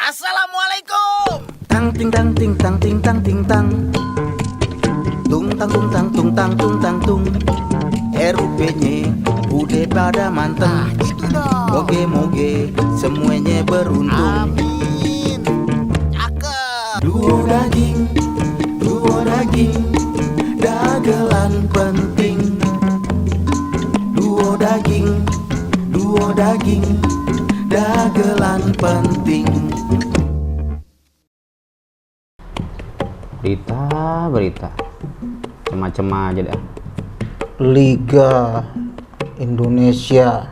Assalamualaikum. Tang ting tang ting tang ting tang ting tang. Tung tang tung tang tung tang tung tang tung. RUP-nya udah pada manteng. Gitu dong. Moge-moge semuanya beruntung. Amin. Cakep. Duo daging, dagelan penting. Duo daging, dagelan penting. Berita cema-cema aja dah. Liga Indonesia.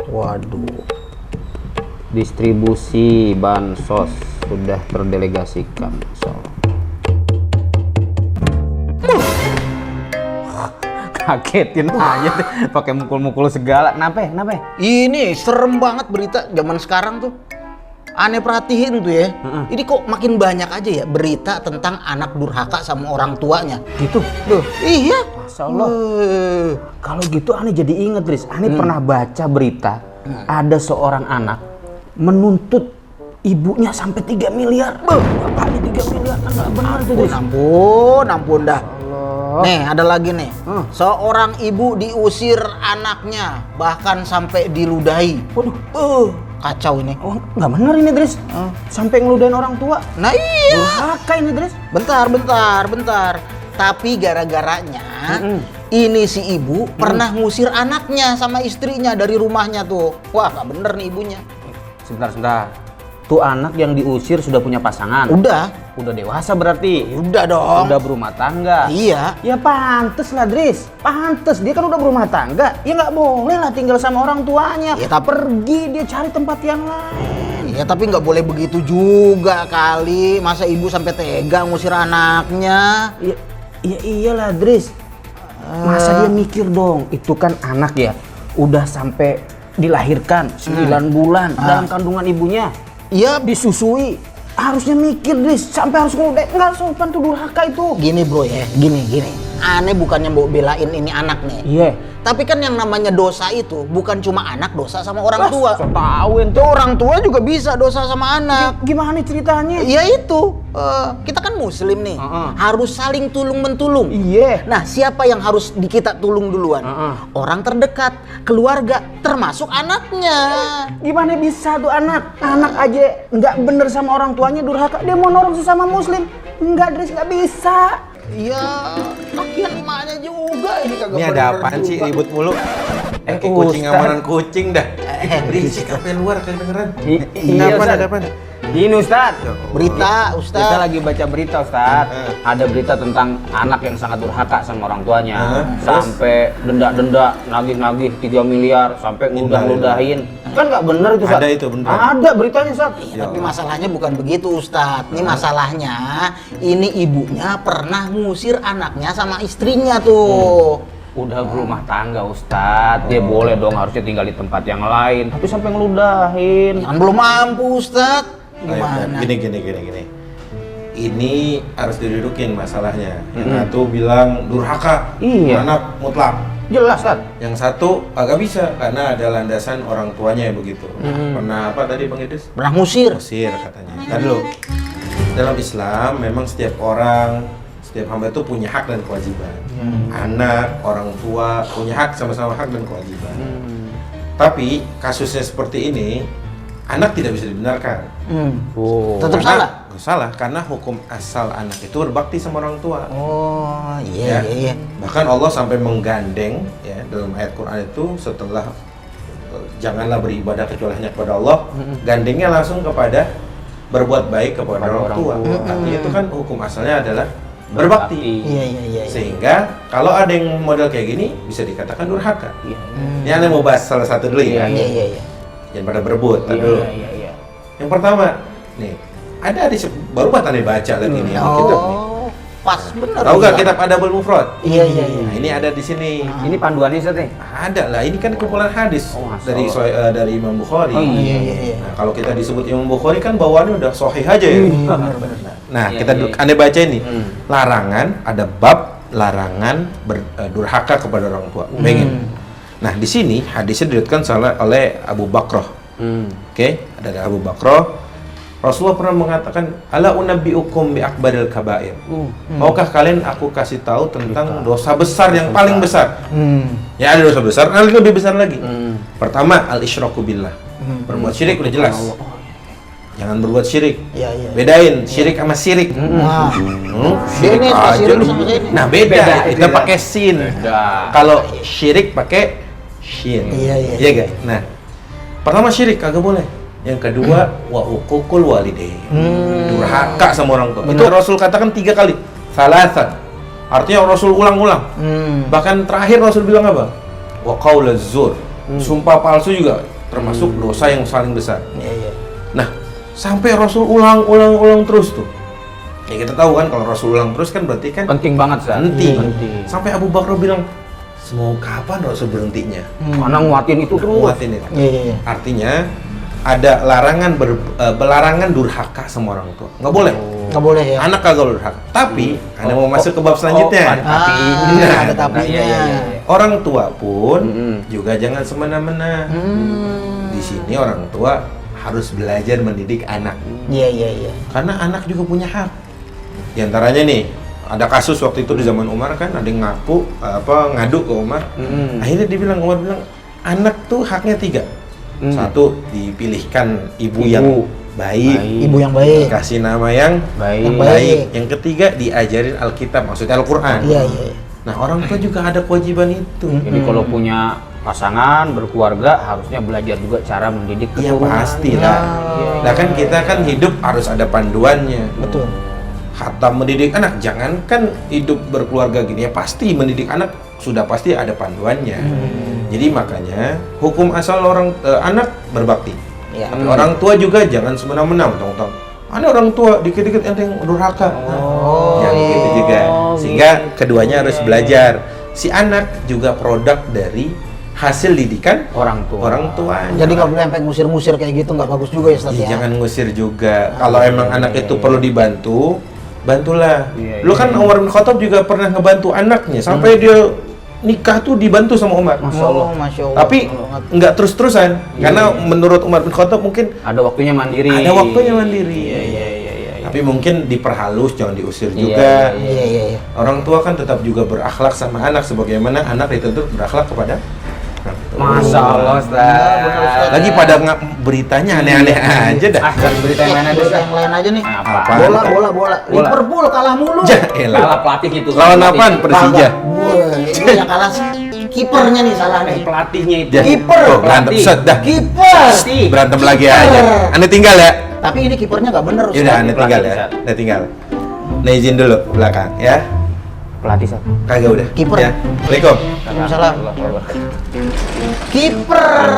Waduh. Distribusi bansos sudah terdelegasikan. Kagetin aja tuh, pakai mukul-mukul segala. Kenapa? Ini serem banget berita zaman sekarang tuh. Aneh perhatiin tuh ya. Ini kok makin banyak aja ya berita tentang anak durhaka sama orang tuanya. Gitu. Loh, iya. Masya Allah. Kalau gitu aneh jadi inget, Riz. Aneh pernah baca berita ada seorang anak menuntut ibunya sampai 3 miliar. Apa ini 3 miliar? Kan nggak benar tuh, Riz. Ampun dah. Nih, ada lagi nih. Seorang ibu diusir anaknya, bahkan sampai diludahi. Waduh. Kacau ini. Oh, nggak benar ini, Dres. Sampai ngeludahin orang tua. Nah iya. Durhaka ini, Dres. Bentar. Tapi gara-garanya ini si ibu pernah ngusir anaknya sama istrinya dari rumahnya tuh. Wah, nggak bener nih ibunya. Sebentar. Tuh anak yang diusir sudah punya pasangan. Udah Dewasa berarti. udah dong. Udah berumah tangga. Iya. Ya pantes lah, Dres. Pantes, dia kan udah berumah tangga. Ya nggak boleh lah tinggal sama orang tuanya. Ya, tapi pergi dia cari tempat yang lain. Ya tapi nggak boleh begitu juga kali. Masa ibu sampai tega ngusir anaknya? Ya iyalah, Dres. Masa dia mikir dong, itu kan anak ya. Udah sampai dilahirkan 9 bulan dalam kandungan ibunya. Iya. Disusui. Harusnya mikir, Dres. Sampai harus ngudek. Nggak sopan tuh durhaka itu. Gini bro ya, gini. Aneh bukannya mau belain ini anak nih. Iya. Tapi kan yang namanya dosa itu bukan cuma anak dosa sama orang tua. So tau ente. Tuh orang tua juga bisa dosa sama anak. Gimana ceritanya? Ya itu, kita kan muslim nih, harus saling tulung mentulung. Iya. Nah, siapa yang harus kita tulung duluan? Orang terdekat, keluarga, termasuk anaknya. Gimana bisa tuh anak aja nggak bener sama orang tuanya durhaka, dia mau nolong sesama muslim? Nggak, Dres, nggak bisa. Iya, lakian emaknya juga ini kagak Ini ada apaan sih ribut mulu? Kayak kucing Ustaz. amanan kucing dah. Berisik sampai luar kedengeran. Iya, Ustaz. Ada apaan? Ini Ustaz. Berita, Kita Ustaz. lagi baca berita, Ustaz. Ada berita tentang anak yang sangat durhaka sama orang tuanya. Sampai denda-denda, nagih-nagih 3 miliar, sampai ngudah-ngudahin. Kan nggak bener itu, Ustaz. Ada itu, bener. Ada beritanya, Ustaz. Iya, tapi masalahnya bukan begitu, Ustadz. Ini masalahnya, ini ibunya pernah ngusir anaknya sama istrinya tuh. Udah berumah tangga, Ustaz. Dia boleh dong harusnya tinggal di tempat yang lain. Tapi sampai ngeludahin. Yang belum mampu, Ustadz. Ayo, Gimana? Gini. Ini harus didudukin masalahnya. Yang satu bilang durhaka, Iya. anak mutlak. Jelas, Ustaz. Yang satu agak bisa karena ada landasan orang tuanya yang begitu. Pernah apa tadi Bang Idris? Pernah ngusir. Mesir katanya. Tadi dulu. Dalam Islam memang setiap hamba itu punya hak dan kewajiban. Anak, orang tua punya hak, sama-sama hak dan kewajiban. Tapi kasusnya seperti ini, anak tidak bisa dibenarkan. Oh. Tetap salah. Salah karena hukum asal anak itu berbakti sama orang tua. Oh, Ya. iya. Bahkan Allah sampai menggandeng ya dalam ayat Quran itu setelah janganlah beribadah kecuali hanya kepada Allah, gandengnya langsung kepada berbuat baik kepada orang tua. Artinya itu kan hukum asalnya adalah berbakti. Iya. Sehingga kalau ada yang model kayak gini bisa dikatakan durhaka. Iya. Ini Anda mau bahas salah satu dulu ya. Iya. Jangan pada berebut. Tar dulu. Iya. Yang pertama, nih ada di baru Anda baca lagi nih kitab nih. Oh, pas bener. Tahu nggak kitab Adabul Mufrad? Iya. Nah, ini ada di sini. Ini panduannya, Ustaz nih. Ada lah, ini kan kumpulan hadis Oh, Masya dari Imam Bukhari. Oh, Iya. Nah, kalau kita disebut Imam Bukhari kan bawaannya udah sahih aja ya. Nah, Iya, kita iya. Anda baca ini. Larangan, ada bab larangan durhaka kepada orang tua. Pengen. Nah, di sini hadisnya diriwayatkan oleh Abu Bakrah. Oke, ada Abu Bakrah Rasulullah pernah mengatakan, ala unabbiukum bi akbaril kabair. Maukah kalian aku kasih tahu tentang dosa besar yang paling besar? Ya ada dosa besar, ada lebih besar lagi. Pertama, al-isyraku billah. Berbuat syirik udah jelas. Jangan berbuat syirik. Iya, iya. Bedain syirik sama syirik. Nah, Syirik Ini aja syirik lu. sama ini. Nah, beda. Kita pakai sin. Beda. Kalau syirik pakai shin. Iya, iya. Iya gak? Nah, pertama syirik kagak boleh. Yang kedua, wa uququl walidain. Durhaka sama orang tua. Itu Rasul katakan 3 kali. Salasan. Artinya Rasul ulang-ulang. Bahkan terakhir Rasul bilang apa? Wa qaulaz zur. Sumpah palsu juga termasuk dosa yang paling besar. iya, iya. Nah, sampai Rasul ulang terus tuh. Ya kita tahu kan kalau Rasul ulang terus kan berarti kan Penting banget, Sat. penting. Penting. Sampai Abu Bakar bilang, "Mau kapan Rasul berhentinya?" Karena nguatin itu terus. Kuatin itu. Iya, iya, iya. Artinya ada larangan durhaka sama orang tua. Nggak boleh. Nggak boleh ya. Anak kagak durhaka. Tapi Anda mau masuk ke bab selanjutnya. ada tapinya. Nah, ada tapinya. Iya, iya, iya. Orang tua pun juga jangan semena-mena. Di sini orang tua harus belajar mendidik anak. Iya, iya, iya. Karena anak juga punya hak. Di antaranya nih, ada kasus waktu itu di zaman Umar kan ada yang ngadu ke Umar. Akhirnya Umar bilang, anak tuh haknya 3. Satu, dipilihkan ibu yang baik. Ibu yang baik. Kasih nama yang Baik. baik. Yang ketiga, diajarin Alkitab, maksudnya Al-Quran. Iya, iya, iya. Nah, orang tua juga ada kewajiban itu. Jadi kalau punya pasangan, berkeluarga, harusnya belajar juga cara mendidik Iya keturunan. pasti lah. Nah kan kita kan hidup harus ada panduannya. Betul. Hatta mendidik anak, jangankan hidup berkeluarga gini ya, pasti mendidik anak sudah pasti ada panduannya. Jadi makanya hukum asal anak berbakti. Iya. Tapi orang tua juga jangan semena-mena, mentang-mentang ada orang tua dikit-dikit ente yang durhaka. Yang gitu juga. Sehingga keduanya harus belajar. Si anak juga produk dari hasil didikan Orang tua. orang tuanya. Jadi nggak boleh sampai ngusir-ngusir kayak gitu, nggak bagus juga ya, Ustaz Iya, ya. jangan ngusir juga. Kalau emang anak itu perlu dibantu, bantulah. Iya, Lu kan Umar bin Khattab juga pernah ngebantu anaknya sampai dia nikah tuh dibantu sama Umar. Masya Allah. Oh, Masya Allah. Tapi nggak terus-terusan karena menurut Umar bin Khattab mungkin Ada waktunya mandiri. ada waktunya mandiri. Iya, iya, iya, iya. Tapi mungkin diperhalus, jangan diusir Iya, juga. Iya, iya, iya. Orang tua kan tetap juga berakhlak sama anak sebagaimana anak dituntut berakhlak kepada orang tua. Masya Allah, Ustaz. Lagi pada beritanya aneh-aneh aja dah. Ah, kan berita yang mana Berita yang lain aja nih. Apa? Bola. Liverpool kalah mulu. Elah. Salah pelatih itu. Lawan apaan? Persija. Wah, itu yang kalah kipernya nih salah nih. Pelatihnya itu. Jadi, Kiper. oh, berantem Pelatih. set dah. Kiper. Berantem lagi Kiper. aja. Anda tinggal ya. Tapi ini kipernya nggak bener, Ya udah, Ustaz. Anda tinggal ya. Pelatih, Anda tinggal. Nah, izin dulu belakang ya. Pelatih satu. Kagak udah. Kiper. Ya. Assalamualaikum. Waalaikumsalam. Kiper.